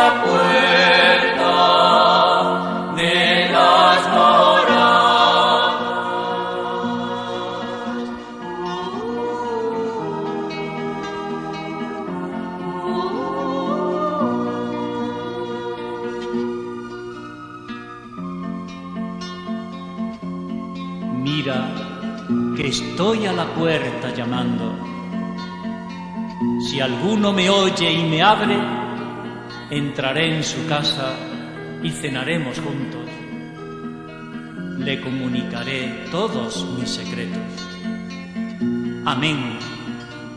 la puerta de las moradas. Mira, que estoy a la puerta llamando. Si alguno me oye y me abre, entraré en su casa y cenaremos juntos. Le comunicaré todos mis secretos. Amén.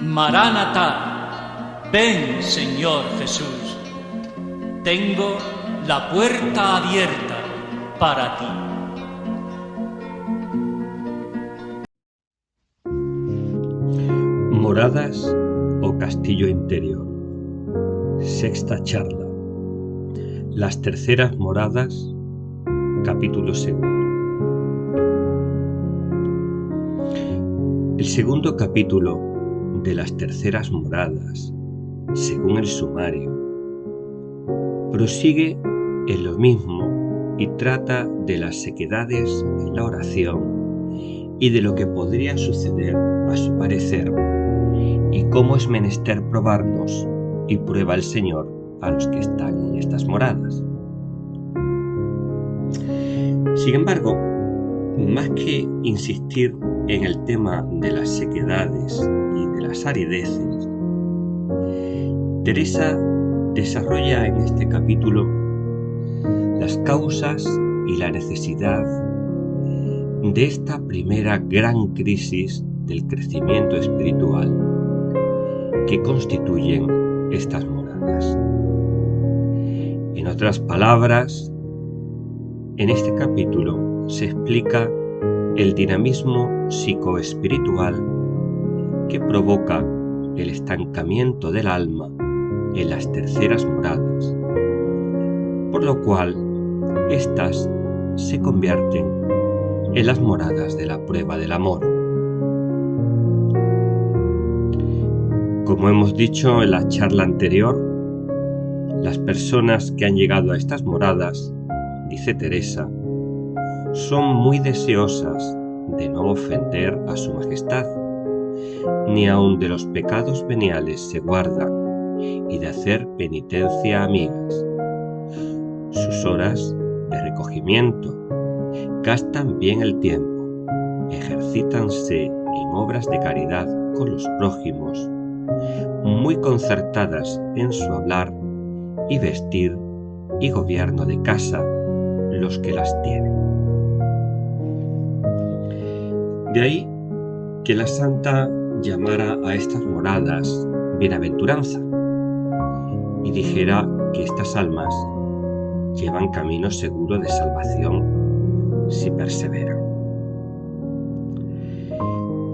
Maránata, ven, Señor Jesús. Tengo la puerta abierta para ti. Moradas o castillo interior. Sexta charla. Las terceras moradas, capítulo 2. El segundo capítulo de las terceras moradas, según el sumario, prosigue en lo mismo y trata de las sequedades en la oración y de lo que podría suceder a su parecer y cómo es menester probarnos y prueba el Señor a los que están en estas moradas. Sin embargo, más que insistir en el tema de las sequedades y de las arideces, Teresa desarrolla en este capítulo las causas y la necesidad de esta primera gran crisis del crecimiento espiritual que constituyen estas moradas. En otras palabras, en este capítulo se explica el dinamismo psicoespiritual que provoca el estancamiento del alma en las terceras moradas, por lo cual éstas se convierten en las moradas de la prueba del amor. Como hemos dicho en la charla anterior, las personas que han llegado a estas moradas, dice Teresa, son muy deseosas de no ofender a su majestad, ni aun de los pecados veniales se guardan y de hacer penitencia amigas. Sus horas de recogimiento gastan bien el tiempo, ejercítanse en obras de caridad con los prójimos, muy concertadas en su hablar y vestir y gobierno de casa los que las tienen. De ahí que la santa llamara a estas moradas bienaventuranza y dijera que estas almas llevan camino seguro de salvación si perseveran.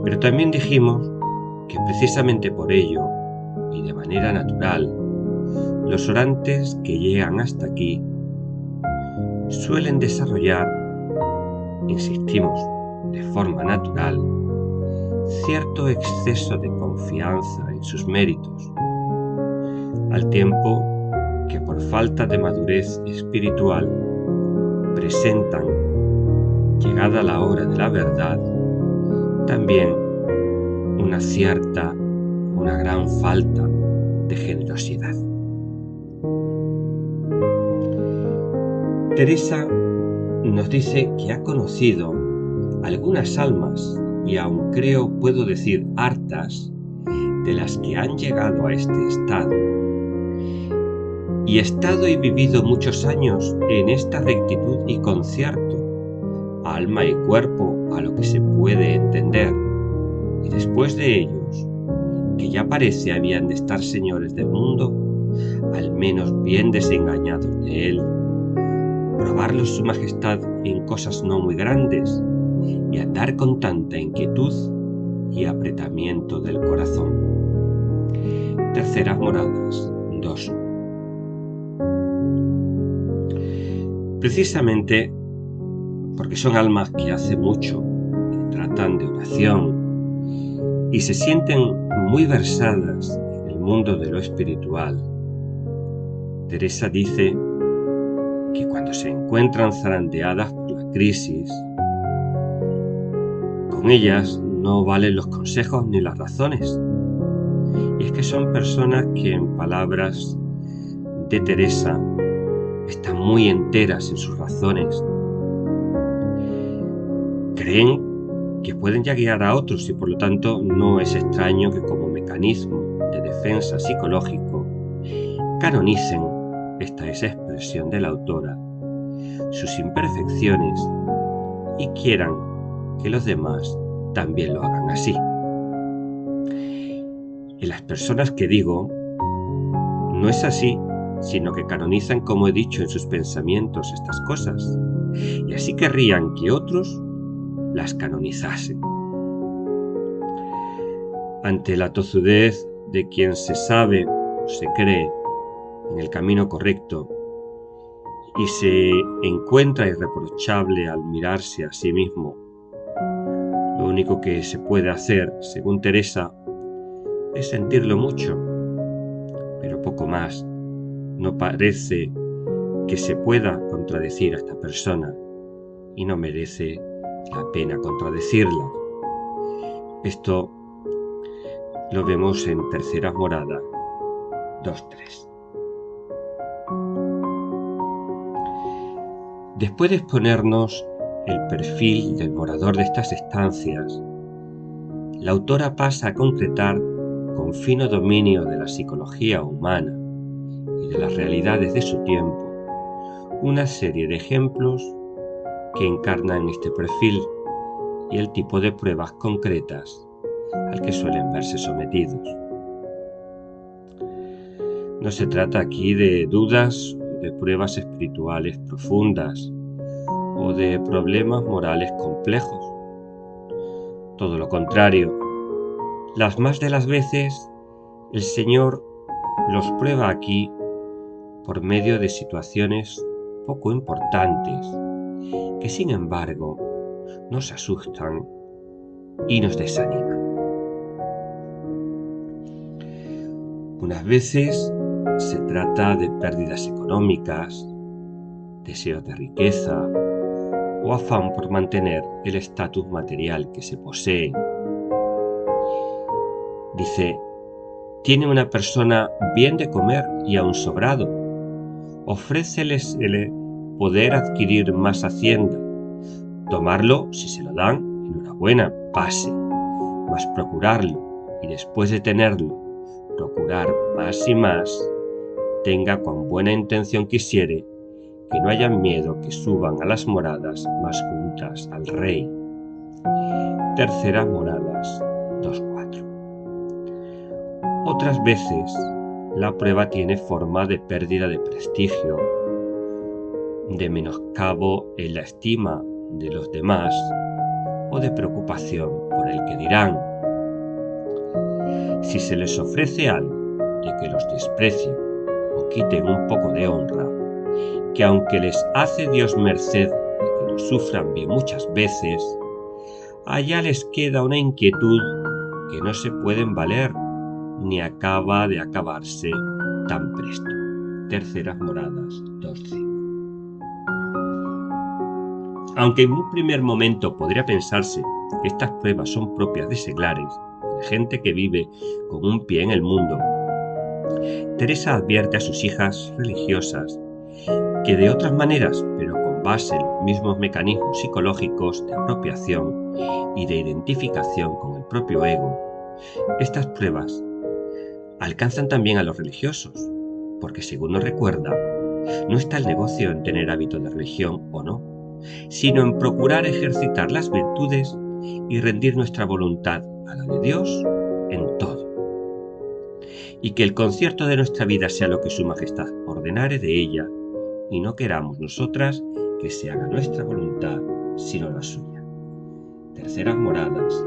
Pero también dijimos que precisamente por ello, y de manera natural, los orantes que llegan hasta aquí suelen desarrollar, insistimos, de forma natural, cierto exceso de confianza en sus méritos, al tiempo que por falta de madurez espiritual presentan, llegada la hora de la verdad, también una gran falta de generosidad. Teresa nos dice que ha conocido algunas almas, y aun puedo decir hartas, de las que han llegado a este estado, y estado y vivido muchos años en esta rectitud y concierto, alma y cuerpo a lo que se puede entender, y después de ellos, que ya parece habían de estar señores del mundo, al menos bien desengañados de él, probarlos su majestad en cosas no muy grandes, y andar con tanta inquietud y apretamiento del corazón. Terceras moradas 2. Precisamente porque son almas que hace mucho que tratan de oración y se sienten muy versadas en el mundo de lo espiritual, Teresa dice que cuando se encuentran zarandeadas por la crisis, con ellas no valen los consejos ni las razones. Y es que son personas que, en palabras de Teresa, están muy enteras en sus razones. Creen que pueden ya guiar a otros y por lo tanto no es extraño que como mecanismo de defensa psicológico canonicen, esta es expresión de la autora, sus imperfecciones y quieran que los demás también lo hagan así. Y las personas que digo, no es así, sino que canonizan, como he dicho, en sus pensamientos estas cosas, y así querrían que otros las canonizasen. Ante la tozudez de quien se sabe o se cree en el camino correcto y se encuentra irreprochable al mirarse a sí mismo, lo único que se puede hacer, según Teresa, es sentirlo mucho, pero poco más. No parece que se pueda contradecir a esta persona y no merece la pena contradecirla. Esto lo vemos en Terceras Moradas 2.3. Después de exponernos el perfil del morador de estas estancias, la autora pasa a concretar, con fino dominio de la psicología humana y de las realidades de su tiempo, una serie de ejemplos que encarnan este perfil y el tipo de pruebas concretas al que suelen verse sometidos. No se trata aquí de dudas o de pruebas espirituales profundas o de problemas morales complejos. Todo lo contrario, las más de las veces el Señor los prueba aquí por medio de situaciones poco importantes que sin embargo nos asustan y nos desaniman. Unas veces se trata de pérdidas económicas, deseos de riqueza o afán por mantener el estatus material que se posee. Dice, tiene una persona bien de comer y aun sobrado, ofréceles el poder adquirir más hacienda, tomarlo si se lo dan, enhorabuena, pase, mas procurarlo y después de tenerlo, procurar más y más, tenga cuan buena intención quisiere, que no haya miedo que suban a las moradas más juntas al rey. Terceras Moradas 2.4. Otras veces, la prueba tiene forma de pérdida de prestigio, de menoscabo en la estima de los demás o de preocupación por el que dirán. Si se les ofrece algo de que los desprecien o quiten un poco de honra, que aunque les hace Dios merced de que lo sufran bien muchas veces, allá les queda una inquietud que no se pueden valer ni acaba de acabarse tan presto. Terceras Moradas 2.5. Aunque en un primer momento podría pensarse que estas pruebas son propias de seglares, de gente que vive con un pie en el mundo, Teresa advierte a sus hijas religiosas que de otras maneras, pero con base en los mismos mecanismos psicológicos de apropiación y de identificación con el propio ego, estas pruebas alcanzan también a los religiosos, porque según nos recuerda, no está el negocio en tener hábito de religión o no, sino en procurar ejercitar las virtudes y rendir nuestra voluntad a la de Dios en todo. Y que el concierto de nuestra vida sea lo que su majestad ordenare de ella, y no queramos nosotras que se haga nuestra voluntad, sino la suya. Terceras Moradas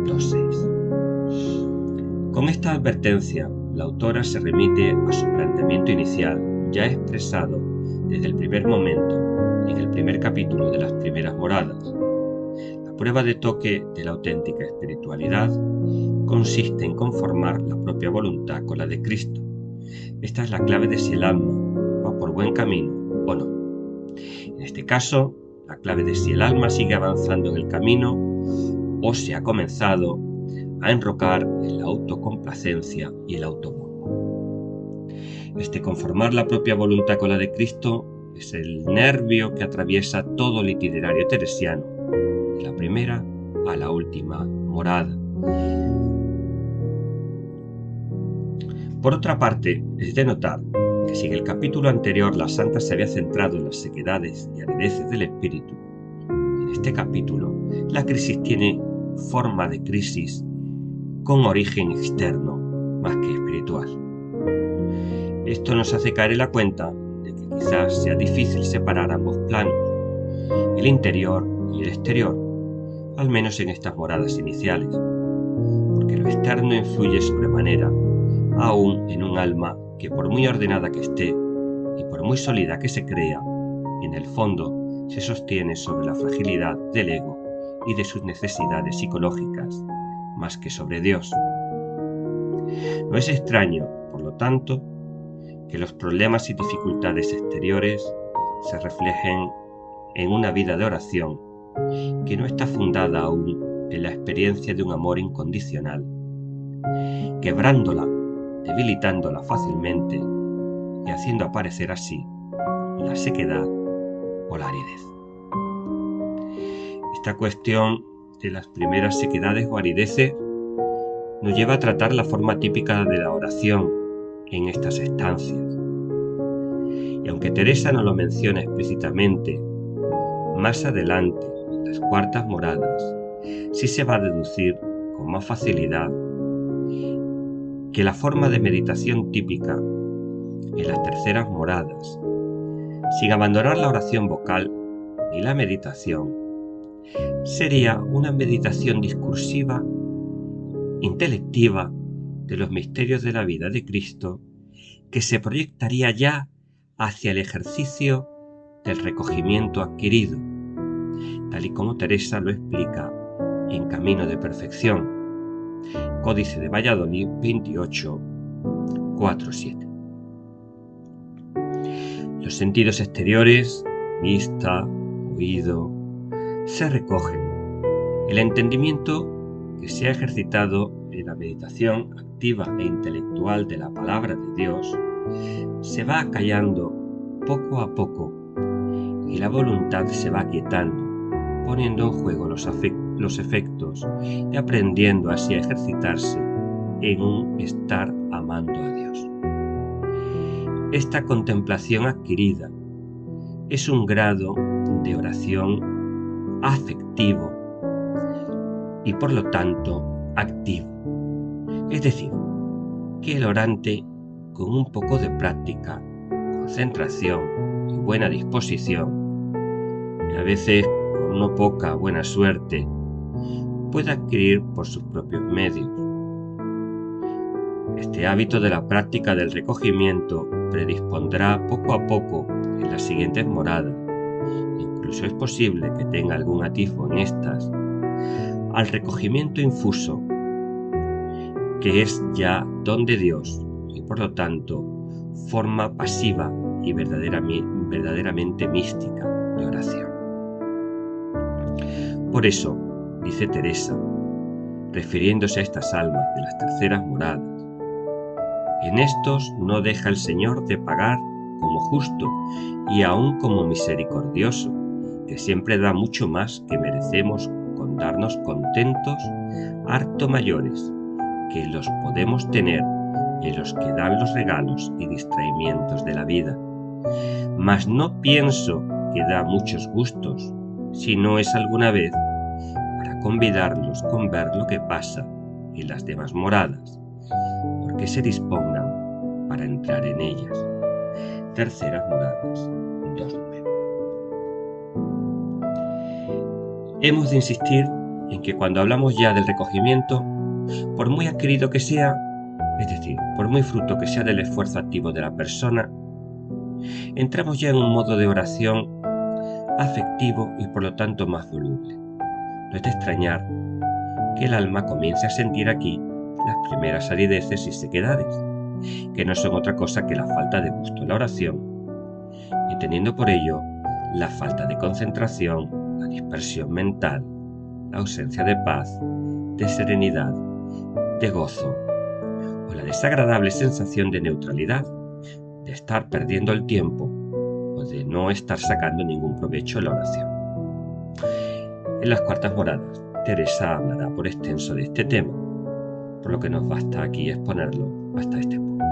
2.6. Con esta advertencia, la autora se remite a su planteamiento inicial, ya expresado desde el primer momento, en el primer capítulo de las Primeras Moradas. La prueba de toque de la auténtica espiritualidad consiste en conformar la propia voluntad con la de Cristo. Esta es la clave de si el alma, buen camino o no. En este caso, la clave de si el alma sigue avanzando en el camino o se ha comenzado a enrocar en la autocomplacencia y el autobombo. Conformar la propia voluntad con la de Cristo es el nervio que atraviesa todo el itinerario teresiano, de la primera a la última morada. Por otra parte, es de notar que si en el capítulo anterior la santa se había centrado en las sequedades y arideces del espíritu, en este capítulo la crisis tiene forma de crisis con origen externo más que espiritual. Esto nos hace caer en la cuenta de que quizás sea difícil separar ambos planos, el interior y el exterior, al menos en estas moradas iniciales, porque lo externo influye sobremanera aún en un alma que, por muy ordenada que esté y por muy sólida que se crea, en el fondo se sostiene sobre la fragilidad del ego y de sus necesidades psicológicas, más que sobre Dios. No es extraño, por lo tanto, que los problemas y dificultades exteriores se reflejen en una vida de oración que no está fundada aún en la experiencia de un amor incondicional, quebrándola, debilitándola fácilmente y haciendo aparecer así la sequedad o la aridez. Esta cuestión de las primeras sequedades o arideces nos lleva a tratar la forma típica de la oración en estas estancias. Y aunque Teresa no lo menciona explícitamente, más adelante, en las cuartas moradas, sí se va a deducir con más facilidad que la forma de meditación típica en las terceras moradas, sin abandonar la oración vocal ni la meditación, sería una meditación discursiva, intelectiva, de los misterios de la vida de Cristo, que se proyectaría ya hacia el ejercicio del recogimiento adquirido, tal y como Teresa lo explica en Camino de Perfección, Códice de Valladolid 28, 4-7. Los sentidos exteriores, vista, oído, se recogen. El entendimiento que se ha ejercitado en la meditación activa e intelectual de la palabra de Dios se va acallando poco a poco y la voluntad se va quietando, poniendo en juego los efectos y aprendiendo así a ejercitarse en un estar amando a Dios. Esta contemplación adquirida es un grado de oración afectivo y por lo tanto activo. Es decir, que el orante, con un poco de práctica, concentración y buena disposición, y a veces con no poca buena suerte, puede adquirir por sus propios medios. Este hábito de la práctica del recogimiento predispondrá poco a poco en las siguientes moradas, incluso es posible que tenga algún atisbo en estas, al recogimiento infuso, que es ya don de Dios y por lo tanto forma pasiva y verdaderamente mística de oración. Por eso, dice Teresa, refiriéndose a estas almas de las terceras moradas, en estos no deja el Señor de pagar como justo y aún como misericordioso, que siempre da mucho más que merecemos con darnos contentos harto mayores que los podemos tener en los que dan los regalos y distraimientos de la vida. Mas no pienso que da muchos gustos, si no es alguna vez para convidarlos con ver lo que pasa en las demás moradas, porque se dispongan para entrar en ellas. Terceras moradas 2.9. Hemos de insistir en que cuando hablamos ya del recogimiento, por muy adquirido que sea, es decir, por muy fruto que sea del esfuerzo activo de la persona, entramos ya en un modo de oración afectivo y por lo tanto más voluble. No es de extrañar que el alma comience a sentir aquí las primeras arideces y sequedades, que no son otra cosa que la falta de gusto en la oración, entendiendo por ello la falta de concentración, la dispersión mental, la ausencia de paz, de serenidad, de gozo o la desagradable sensación de neutralidad, de estar perdiendo el tiempo o de no estar sacando ningún provecho de la oración. En las cuartas moradas, Teresa hablará por extenso de este tema, por lo que nos basta aquí exponerlo hasta este punto.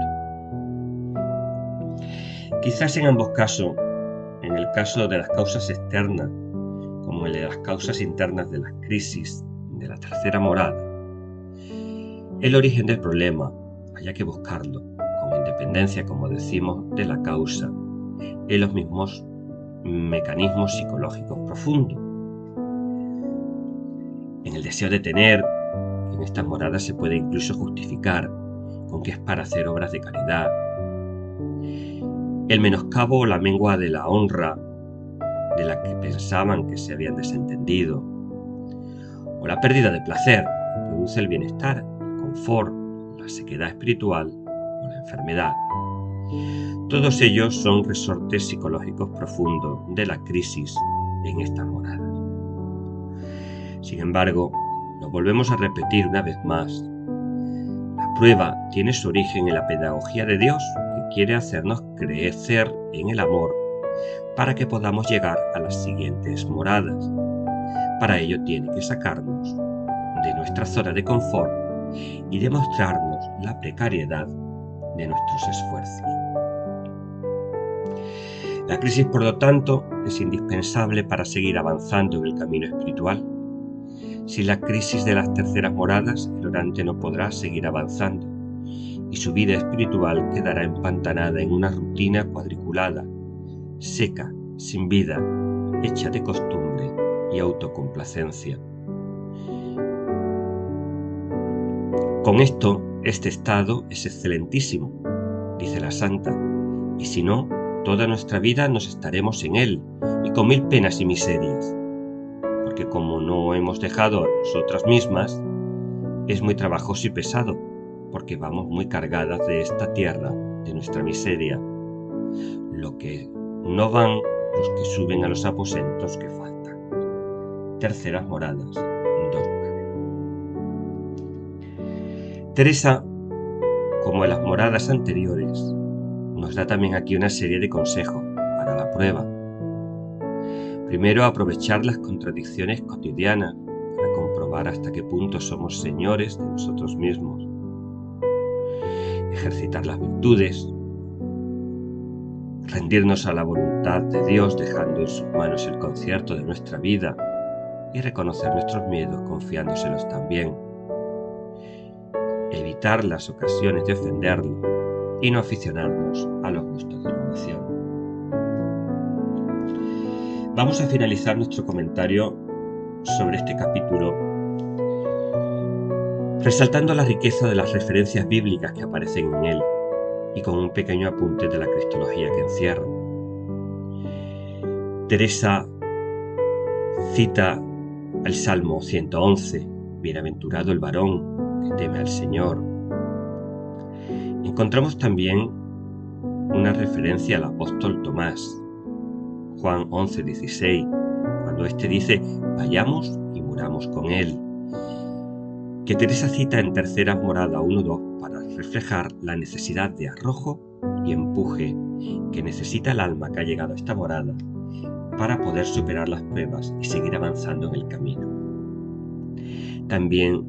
Quizás en ambos casos, en el caso de las causas externas, como el de las causas internas de las crisis de la tercera morada, el origen del problema haya que buscarlo, con independencia, como decimos, de la causa, en los mismos mecanismos psicológicos profundos. En el deseo de tener, en estas moradas se puede incluso justificar con que es para hacer obras de caridad. El menoscabo o la mengua de la honra de la que pensaban que se habían desentendido, o la pérdida de placer que produce el bienestar, el confort, la sequedad espiritual o la enfermedad. Todos ellos son resortes psicológicos profundos de la crisis en estas moradas. Sin embargo, lo volvemos a repetir una vez más. La prueba tiene su origen en la pedagogía de Dios, que quiere hacernos crecer en el amor para que podamos llegar a las siguientes moradas. Para ello tiene que sacarnos de nuestra zona de confort y demostrarnos la precariedad de nuestros esfuerzos. La crisis, por lo tanto, es indispensable para seguir avanzando en el camino espiritual. Sin la crisis de las terceras moradas, el orante no podrá seguir avanzando y su vida espiritual quedará empantanada en una rutina cuadriculada, seca, sin vida, hecha de costumbre y autocomplacencia. Con esto, este estado es excelentísimo, dice la santa, y si no, toda nuestra vida nos estaremos en él y con mil penas y miserias, porque como no hemos dejado a nosotras mismas, es muy trabajoso y pesado, porque vamos muy cargadas de esta tierra, de nuestra miseria, lo que no van los que suben a los aposentos que faltan. Terceras moradas, 2.9. Teresa, como en las moradas anteriores, nos da también aquí una serie de consejos para la prueba. Primero, aprovechar las contradicciones cotidianas para comprobar hasta qué punto somos señores de nosotros mismos. Ejercitar las virtudes, rendirnos a la voluntad de Dios dejando en sus manos el concierto de nuestra vida y reconocer nuestros miedos confiándoselos también. Evitar las ocasiones de ofenderlo y no aficionarnos a los gustos de la oración. Vamos a finalizar nuestro comentario sobre este capítulo resaltando la riqueza de las referencias bíblicas que aparecen en él y con un pequeño apunte de la cristología que encierra. Teresa cita el Salmo 111, Bienaventurado el varón que teme al Señor. Encontramos también una referencia al apóstol Tomás, Juan 11:16, cuando éste dice: vayamos y muramos con él, que Teresa cita en Terceras Morada 1.2 para reflejar la necesidad de arrojo y empuje que necesita el alma que ha llegado a esta morada para poder superar las pruebas y seguir avanzando en el camino. También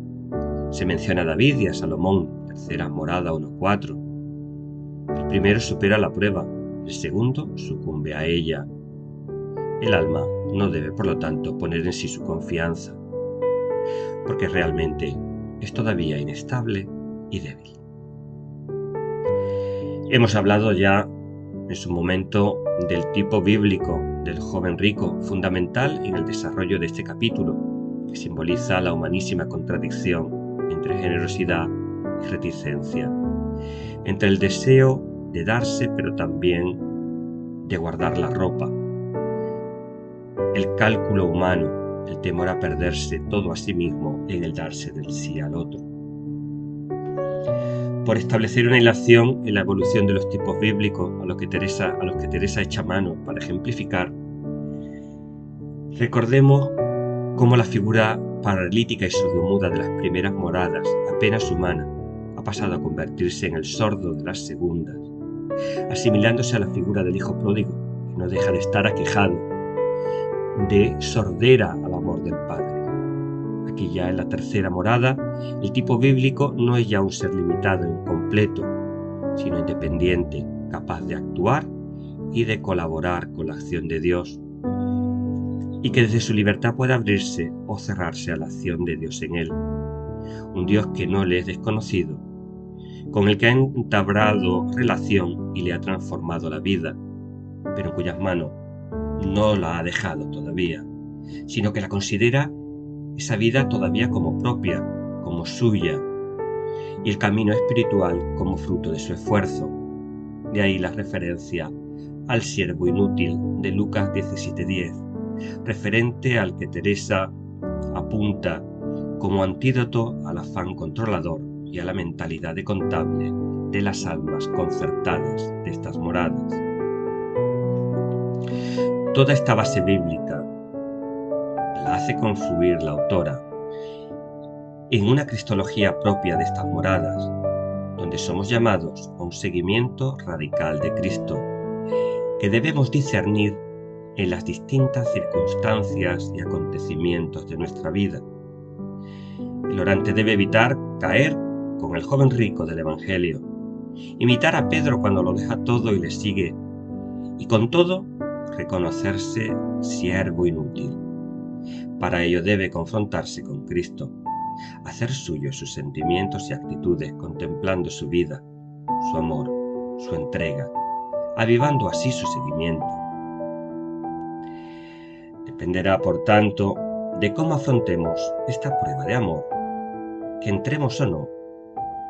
se menciona a David y a Salomón, Tercera Morada 1.4. El primero supera la prueba, el segundo sucumbe a ella. El alma no debe, por lo tanto, poner en sí su confianza, porque realmente es todavía inestable y débil. Hemos hablado ya en su momento del tipo bíblico del joven rico, fundamental en el desarrollo de este capítulo, que simboliza la humanísima contradicción entre generosidad y reticencia, entre el deseo de darse pero también de guardar la ropa, el cálculo humano, el temor a perderse todo a sí mismo en el darse del sí al otro. por establecer una hilación en la evolución de los tipos bíblicos a los que Teresa echa mano para ejemplificar, recordemos cómo la figura paralítica y sordomuda de las primeras moradas, apenas humana, ha pasado a convertirse en el sordo de las segundas, asimilándose a la figura del hijo pródigo, que no deja de estar aquejado de sordera al amor del Padre. Aquí ya en la tercera morada, el tipo bíblico no es ya un ser limitado, incompleto, sino independiente, capaz de actuar y de colaborar con la acción de Dios, y que desde su libertad puede abrirse o cerrarse a la acción de Dios en él. Un Dios que no le es desconocido, con el que ha entablado relación y le ha transformado la vida, pero en cuyas manos no la ha dejado todavía, sino que la considera esa vida todavía como propia, como suya, y el camino espiritual como fruto de su esfuerzo. De ahí la referencia al siervo inútil de Lucas 17:10, referente al que Teresa apunta como antídoto al afán controlador y a la mentalidad de contable de las almas concertadas de estas moradas. Toda esta base bíblica la hace confluir la autora en una cristología propia de estas moradas, donde somos llamados a un seguimiento radical de Cristo, que debemos discernir en las distintas circunstancias y acontecimientos de nuestra vida. El orante debe evitar caer con el joven rico del Evangelio, imitar a Pedro cuando lo deja todo y le sigue, y con todo reconocerse siervo inútil. Para ello debe confrontarse con Cristo, hacer suyos sus sentimientos y actitudes contemplando su vida, su amor, su entrega, avivando así su seguimiento. Dependerá, por tanto, de cómo afrontemos esta prueba de amor, que entremos o no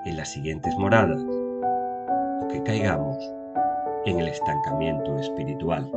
en las siguientes moradas, o que caigamos en el estancamiento espiritual.